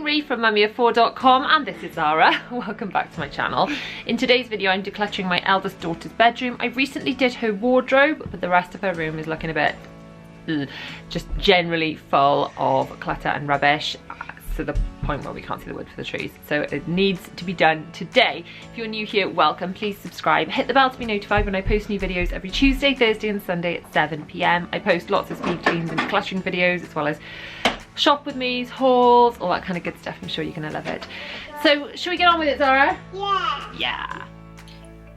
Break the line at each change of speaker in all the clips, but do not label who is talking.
Ree from mummyoffour.com and this is Zara. Welcome back to my channel. In today's video I'm decluttering my eldest daughter's bedroom. I recently did her wardrobe, but the rest of her room is looking a bit just generally full of clutter and rubbish, to the point where we can't see the wood for the trees. So it needs to be done today. If you're new here, welcome. Please subscribe. Hit the bell to be notified when I post new videos every Tuesday, Thursday and Sunday at 7 PM. I post lots of speed cleans and decluttering videos, as well as shop with me's, hauls, all that kind of good stuff. I'm sure you're gonna love it. So should we get on with it, Zara?
Yeah.
Yeah.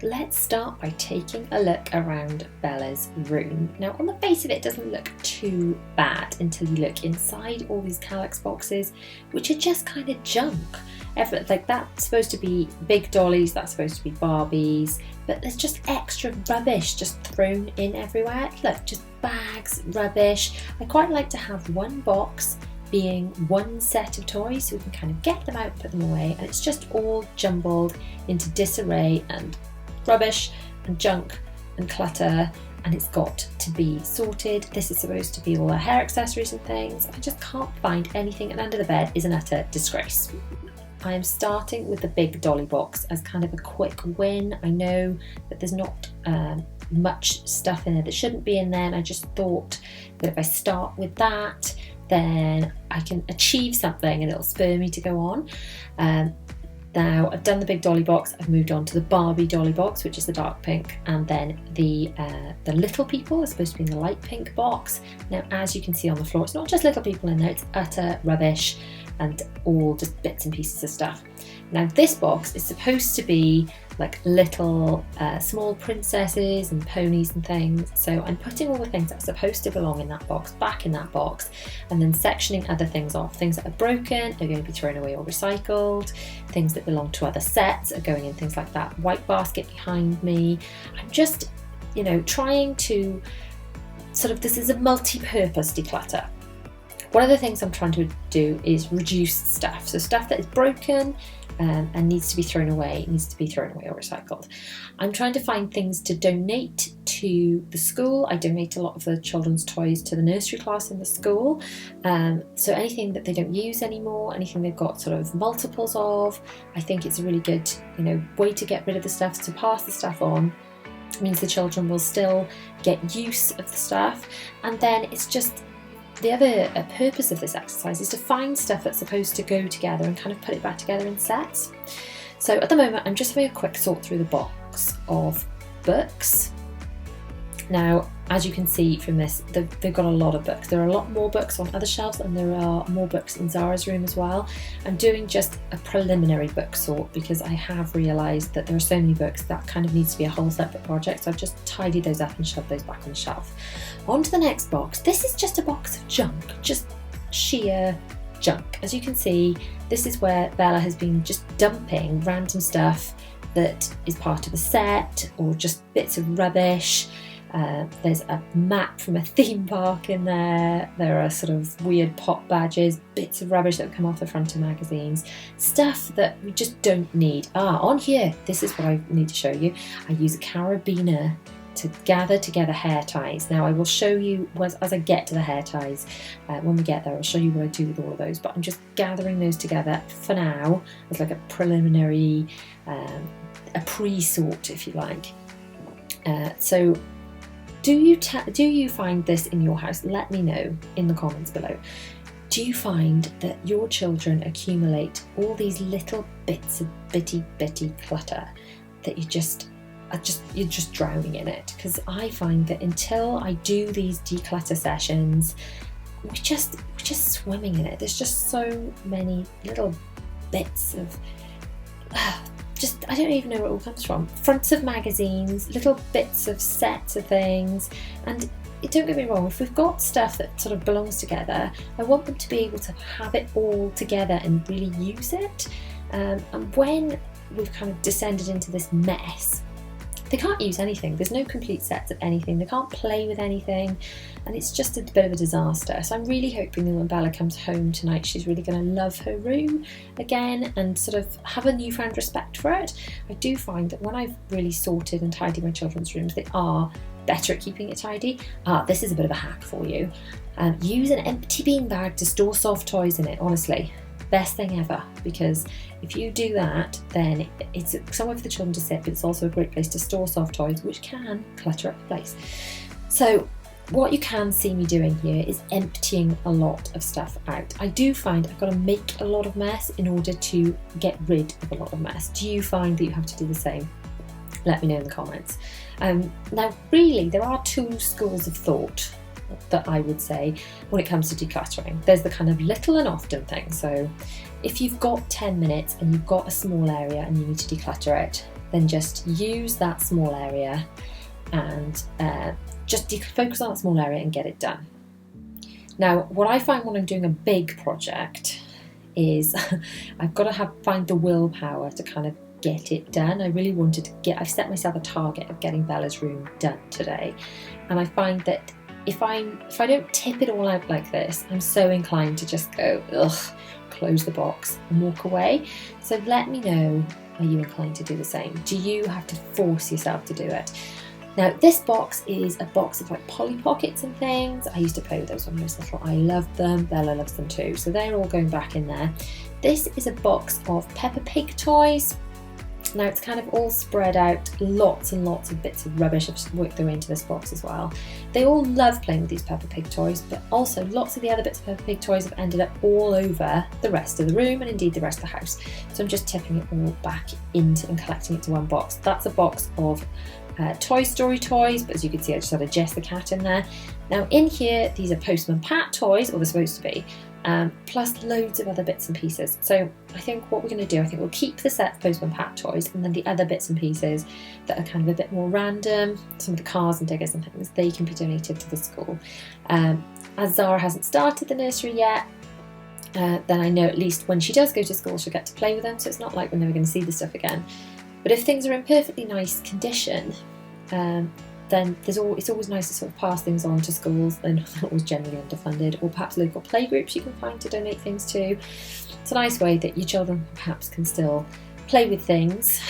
Let's start by taking a look around Bella's room. Now on the face of it, it doesn't look too bad until you look inside all these Kallax boxes, which are just kind of junk. Like that's supposed to be big dollies, that's supposed to be Barbies, but there's just extra rubbish just thrown in everywhere. Look, just bags, rubbish. I quite like to have one box being one set of toys so we can kind of get them out, put them away, and it's just all jumbled into disarray and rubbish and junk and clutter, and it's got to be sorted. This is supposed to be all our hair accessories and things. I just can't find anything, and under the bed is an utter disgrace. I am starting with the big dolly box as kind of a quick win. I know that there's not much stuff in there that shouldn't be in there, and I just thought that if I start with that, then I can achieve something and it'll spur me to go on. Now I've done the big dolly box, I've moved on to the Barbie dolly box, which is the dark pink, and then the little people are supposed to be in the light pink box. Now as you can see on the floor, it's not just little people in there, it's utter rubbish and all just bits and pieces of stuff. Now this box is supposed to be like little small princesses and ponies and things, so I'm putting all the things that are supposed to belong in that box back in that box, and then sectioning other things off. Things that are broken are going to be thrown away or recycled. Things that belong to other sets are going in things like that white basket behind me. I'm just, you know, trying to sort of, this is a multi-purpose declutter. One of the things I'm trying to do is reduce stuff. So stuff that is broken and needs to be thrown away, needs to be thrown away or recycled. I'm trying to find things to donate to the school. I donate a lot of the children's toys to the nursery class in the school. So anything that they don't use anymore, anything they've got sort of multiples of, I think it's a really good, you know, way to get rid of the stuff, to pass the stuff on. It means the children will still get use of the stuff, and then it's just, the other purpose of this exercise is to find stuff that's supposed to go together and kind of put it back together in sets. So at the moment I'm just having a quick sort through the box of books. Now as you can see from this, they've got a lot of books. There are a lot more books on other shelves, and there are more books in Zara's room as well. I'm doing just a preliminary book sort because I have realised that there are so many books that kind of needs to be a whole separate project, so I've just tidied those up and shoved those back on the shelf. On to the next box. This is just a box of junk, just sheer junk. As you can see, this is where Bella has been just dumping random stuff that is part of a set or just bits of rubbish. There's a map from a theme park in there. There are sort of weird pop badges, bits of rubbish that come off the front of magazines, stuff that we just don't need. On here, this is what I need to show you. I use a carabiner to gather together hair ties. Now I will show you as I get to the hair ties. When we get there, I'll show you what I do with all of those, but I'm just gathering those together for now as like a preliminary, a pre-sort if you like. So do you find this in your house? Let me know in the comments below. Do you find that your children accumulate all these little bits of bitty clutter that you're just drowning in it? Because I find that until I do these declutter sessions, we're just swimming in it. There's just so many little bits of I don't even know where it all comes from. Fronts of magazines, little bits of sets of things, and don't get me wrong, if we've got stuff that sort of belongs together, I want them to be able to have it all together and really use it. And when we've kind of descended into this mess, they can't use anything. There's no complete sets of anything. They can't play with anything, and it's just a bit of a disaster. So I'm really hoping that when Bella comes home tonight, she's really going to love her room again and sort of have a newfound respect for it. I do find that when I've really sorted and tidied my children's rooms, they are better at keeping it tidy. This is a bit of a hack for you. Use an empty bean bag to store soft toys in it, honestly. best thing ever, because if you do that, then it's somewhere for the children to sit, but it's also a great place to store soft toys, which can clutter up the place. So what you can see me doing here is emptying a lot of stuff out. I do find I've got to make a lot of mess in order to get rid of a lot of mess. Do you find that you have to do the same? Let me know in the comments. Now, really, there are two schools of thought that I would say when it comes to decluttering. There's the kind of little and often thing. So if you've got 10 minutes and you've got a small area and you need to declutter it, then just use that small area and just focus on that small area and get it done. Now, what I find when I'm doing a big project is I've got to find the willpower to kind of get it done. I really wanted to I've set myself a target of getting Bella's room done today, and I find that if I don't tip it all out like this, I'm so inclined to just go, ugh, close the box and walk away. So let me know, are you inclined to do the same? Do you have to force yourself to do it? Now, this box is a box of like Polly Pockets and things. I used to play with those when I was little. I loved them. Bella loves them too. So they're all going back in there. This is a box of Peppa Pig toys. Now it's kind of all spread out, lots and lots of bits of rubbish have worked their way into this box as well. They all love playing with these Peppa Pig toys, but also lots of the other bits of Peppa Pig toys have ended up all over the rest of the room and indeed the rest of the house. So I'm just tipping it all back into and collecting it to one box. That's a box of Toy Story toys, but as you can see I just had a Jess the cat in there. Now in here, these are Postman Pat toys, or they're supposed to be, plus loads of other bits and pieces. So I think what we're going to do, I think we'll keep the set of Postman Pat toys, and then the other bits and pieces that are kind of a bit more random, some of the cars and diggers and things, they can be donated to the school. As Zara hasn't started the nursery yet, then I know at least when she does go to school she'll get to play with them, so it's not like we're never going to see the stuff again. But if things are in perfectly nice condition, then it's always nice to sort of pass things on to schools. They're not always generally underfunded, or perhaps local playgroups you can find to donate things to. It's a nice way that your children perhaps can still play with things,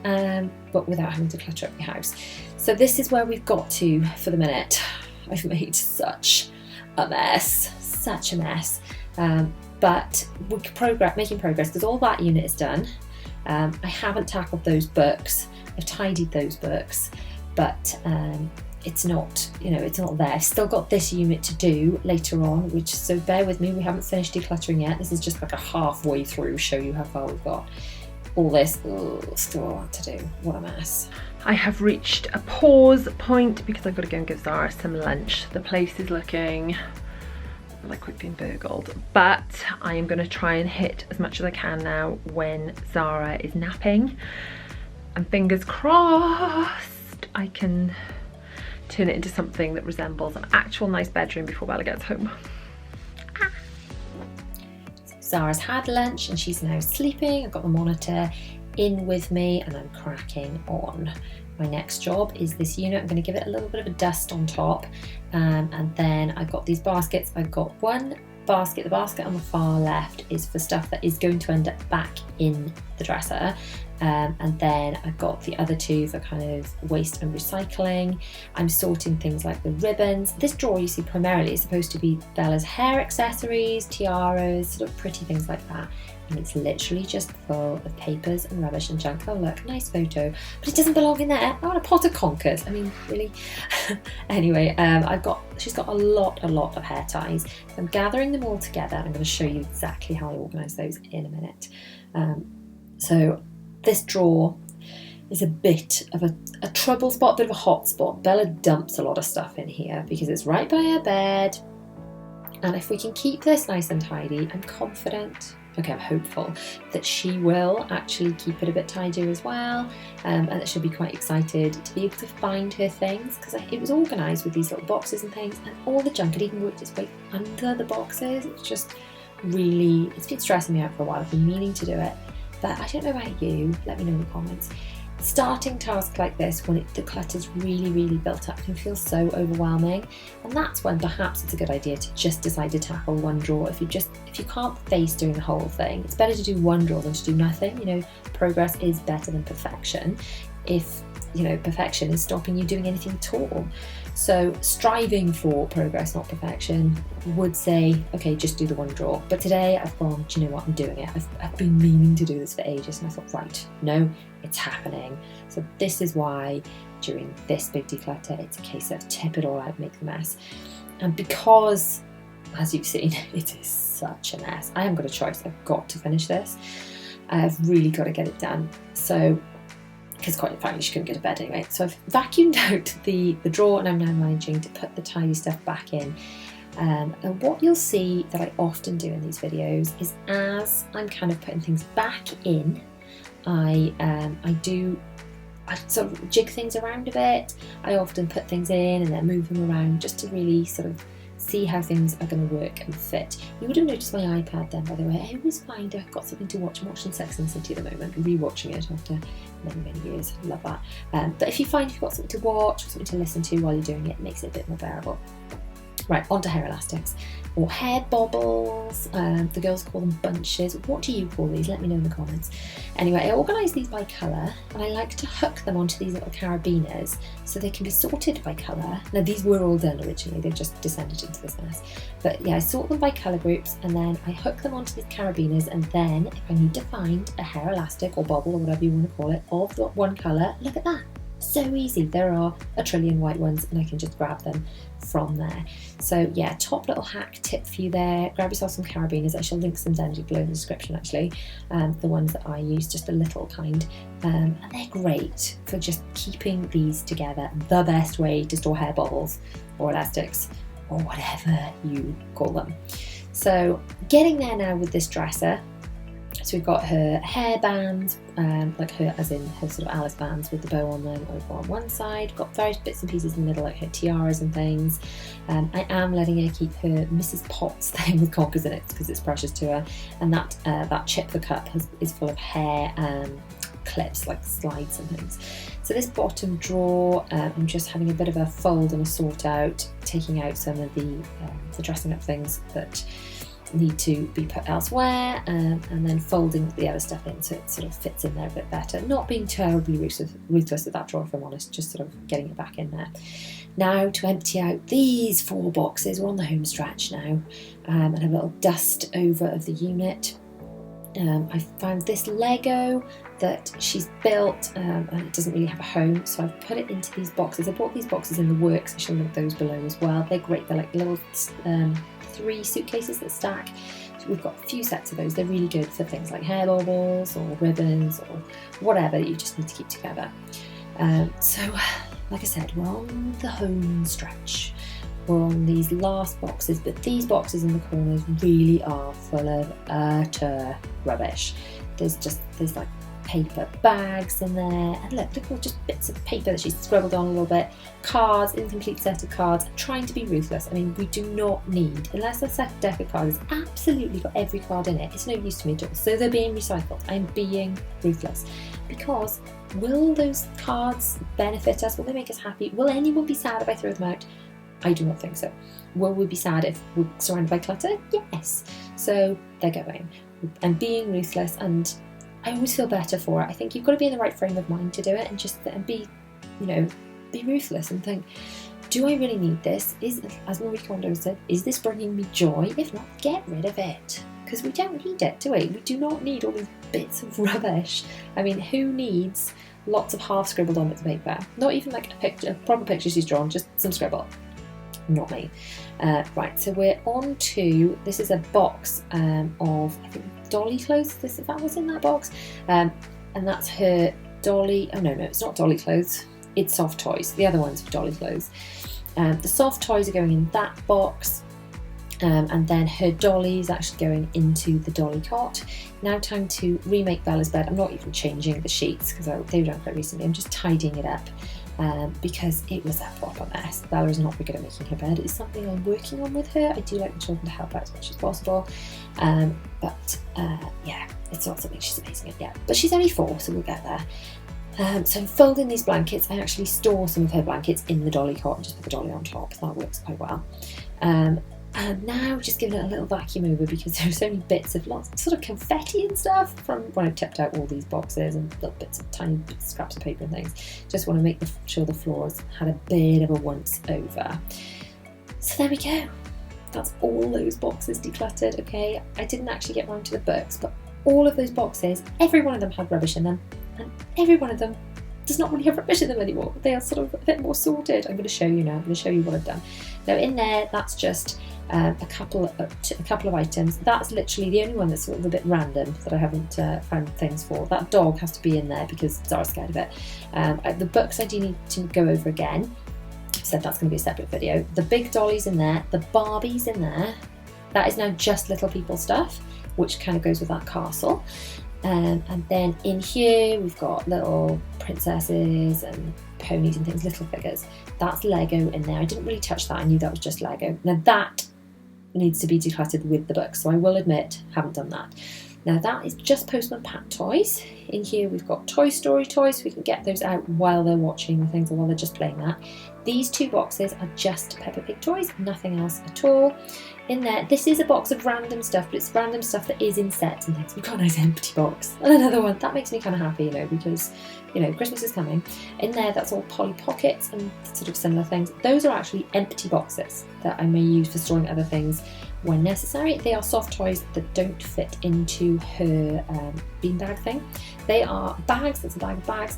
but without having to clutter up your house. So this is where we've got to for the minute. I've made such a mess, but we're making progress because all that unit is done. I haven't tackled those books. I've tidied those books, but it's not there. I've still got this unit to do later on, so bear with me. We haven't finished decluttering yet. This is just like a halfway through, show you how far we've got. All this, still a lot to do. What a mess.
I have reached a pause point because I've got to go and give Zara some lunch. The place is looking like we've been burgled, but I am going to try and hit as much as I can now when Zara is napping, and fingers crossed I can turn it into something that resembles an actual nice bedroom before Bella gets home.
Zara's had lunch and she's now sleeping. I've got the monitor in with me and I'm cracking on. My next job is this unit. I'm going to give it a little bit of a dust on top, and then I've got these baskets. I've got one basket, the basket on the far left is for stuff that is going to end up back in the dresser, and then I've got the other two for kind of waste and recycling. I'm sorting things like the ribbons. This drawer you see primarily is supposed to be Bella's hair accessories, tiaras, sort of pretty things like that. And it's literally just full of papers and rubbish and junk. Oh look, nice photo, but it doesn't belong in there. I want a pot of conkers. I mean, really? Anyway, she's got a lot of hair ties. So I'm gathering them all together. I'm going to show you exactly how I organise those in a minute. So this drawer is a bit of a trouble spot, a bit of a hot spot. Bella dumps a lot of stuff in here because it's right by her bed. And if we can keep this nice and tidy, I'm confident, okay, I'm hopeful that she will actually keep it a bit tidier as well, and that she'll be quite excited to be able to find her things, because it was organised with these little boxes and things, and all the junk had even worked its way under the boxes. It's just really, it's been stressing me out for a while. I've been meaning to do it, but I don't know about you, let me know in the comments. Starting tasks like this, when the clutter's really built up, can feel so overwhelming, and that's when perhaps it's a good idea to just decide to tackle one drawer. If you can't face doing the whole thing, it's better to do one drawer than to do nothing. You know, progress is better than perfection if, you know, perfection is stopping you doing anything at all. So striving for progress, not perfection, would say, okay, just do the one drawer. But today I've gone, do you know what, I'm doing it. I've been meaning to do this for ages, and I thought, right, no, it's happening. So this is why during this big declutter, it's a case of tip it all out, make the mess. And because, as you've seen, it is such a mess, I haven't got a choice. I've got to finish this. I've really got to get it done. So, because quite frankly, she couldn't go to bed anyway. So I've vacuumed out the drawer, and I'm now managing to put the tidy stuff back in. And what you'll see that I often do in these videos is, as I'm kind of putting things back in, I sort of jig things around a bit. I often put things in and then move them around just to really sort of see how things are going to work and fit. You would have noticed my iPad then, by the way. I always find I've got something to watch. I'm watching Sex and the City at the moment, rewatching it after many years. I love that. But if you find you've got something to watch or something to listen to while you're doing it, it makes it a bit more bearable. Right, onto hair elastics or hair bobbles. The girls call them bunches. What do you call these? Let me know in the comments. Anyway, I organise these by colour, and I like to hook them onto these little carabiners so they can be sorted by colour. Now, these were all done originally, they've just descended into this mess. But yeah, I sort them by colour groups, and then I hook them onto these carabiners, and then if I need to find a hair elastic or bobble or whatever you want to call it of the one colour, look at that. So easy. There are a trillion white ones, and I can just grab them from there. So yeah, top little hack tip for you there. Grab yourself some carabiners. I shall link some down below in the description actually. The ones that I use, just a little kind. And they're great for just keeping these together. The best way to store hair bobbles or elastics or whatever you call them. So getting there now with this dresser. So we've got her hair bands, like her, as in her sort of Alice bands with the bow on them over on one side. Got various bits and pieces in the middle, like her tiaras and things. I am letting her keep her Mrs. Potts thing with conkers in it because it's precious to her. And that chip the cup is full of hair clips, like slides and things. So this bottom drawer, I'm just having a bit of a fold and a sort out, taking out some of the dressing up things that need to be put elsewhere, and then folding the other stuff in so it sort of fits in there a bit better. Not being terribly ruthless with that drawer, if I'm honest, just sort of getting it back in there. Now to empty out these 4 boxes. We're on the home stretch now, and a little dust over of the unit. I found this Lego that she's built, and it doesn't really have a home, so I've put it into these boxes. I bought these boxes in the works. I shall link those below as well. They're great. They're like little 3 suitcases that stack. So we've got a few sets of those. They're really good for things like hair bobbles or ribbons or whatever that you just need to keep together. So like I said, we're on the home stretch. We're on these last boxes, but these boxes in the corners really are full of utter rubbish. There's like paper bags in there, and look all just bits of paper that she's scribbled on a little bit, cards, incomplete set of cards. I'm trying to be ruthless. I mean, we do not need, unless the set deck of cards has absolutely got every card in it, it's no use to me at all. So they're being recycled. I'm being ruthless, because will those cards benefit us? Will they make us happy? Will anyone be sad if I throw them out? I do not think so. Will we be sad if we're surrounded by clutter? Yes. So they're going. I'm being ruthless, and I always feel better for it. I think you've got to be in the right frame of mind to do it, and just be ruthless and think, do I really need this? As Marie Kondo said, is this bringing me joy? If not, get rid of it. Because we don't need it, do we? We do not need all these bits of rubbish. I mean, who needs lots of half scribbled on bits of paper? Not even like a proper picture she's drawn, just some scribble. Not me. Right, so we're on to, this is a box of, I think, dolly clothes. That was in that box. And that's her dolly. Oh no, it's not dolly clothes. It's soft toys. The other one's for dolly clothes. The soft toys are going in that box. And then her dolly is actually going into the dolly cot. Now time to remake Bella's bed. I'm not even changing the sheets because they were done quite recently. I'm just tidying it up. Because it was a proper mess. Bella is not very good at making her bed. It's something I'm working on with her. I do like the children to help out as much as possible. But it's not something she's amazing at yet. But she's only 4, so we'll get there. So folding these blankets, I actually store some of her blankets in the dolly cot and just put the dolly on top. That works quite well. And Now just giving it a little vacuum over because there's so many bits of lots of sort of confetti and stuff from when I tipped out all these boxes and little bits of tiny scraps of paper and things. Just want to make sure the floors had a bit of a once over. So there we go. That's all those boxes decluttered, okay? I didn't actually get round to the books, but all of those boxes, every one of them had rubbish in them, and every one of them does not really have rubbish in them anymore. They are sort of a bit more sorted. I'm going to show you now. I'm going to show you what I've done. Now in there, that's just a couple of items. That's literally the only one that's sort of a bit random that I haven't found things for. That dog has to be in there because Zara's scared of it. The books I do need to go over again. I said that's going to be a separate video. The big dollies in there, the Barbies in there. That is now just little people stuff, which kind of goes with that castle. And then in here we've got little princesses and ponies and things, little figures. That's Lego in there. I didn't really touch that. I knew that was just Lego. Now that needs to be decluttered with the books, so I will admit, haven't done that. Now that is just Postman Pat toys. In here we've got Toy Story toys, so we can get those out while they're watching the things or while they're just playing that. These two boxes are just Peppa Pig toys, nothing else at all. In there, this is a box of random stuff, but it's random stuff that is in sets and things. We've got a nice empty box. And another one. That makes me kind of happy, you know, because, you know, Christmas is coming. In there, that's all Polly Pockets and sort of similar things. Those are actually empty boxes that I may use for storing other things when necessary. They are soft toys that don't fit into her beanbag thing. They are bags, that's a bag of bags,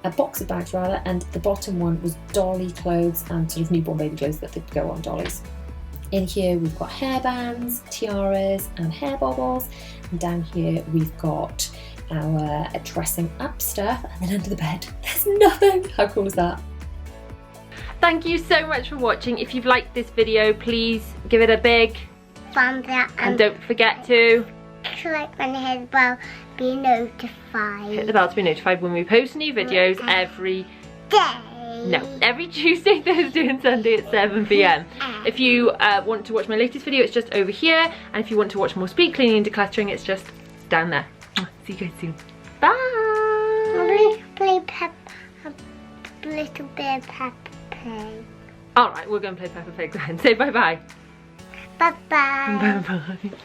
a box of bags rather, and the bottom one was dolly clothes and sort of newborn baby clothes that could go on dollies. In here we've got hairbands, tiaras and hair bobbles, and down here we've got our dressing up stuff, and then under the bed there's nothing. How cool is that?
Thank you so much for watching. If you've liked this video, please give it a big
thumbs up
and don't forget to
click on the head bell, be notified.
Hit the bell to be notified when we post new videos every
day.
No, every Tuesday, Thursday and Sunday at 7 PM. If you want to watch my latest video, it's just over here. And if you want to watch more speed cleaning and decluttering, it's just down there. See you guys soon. Bye!
Play Little Bear Peppa Pig.
Alright, we're going to play Peppa Pig then. Say bye-bye.
Bye-bye.
Bye-bye.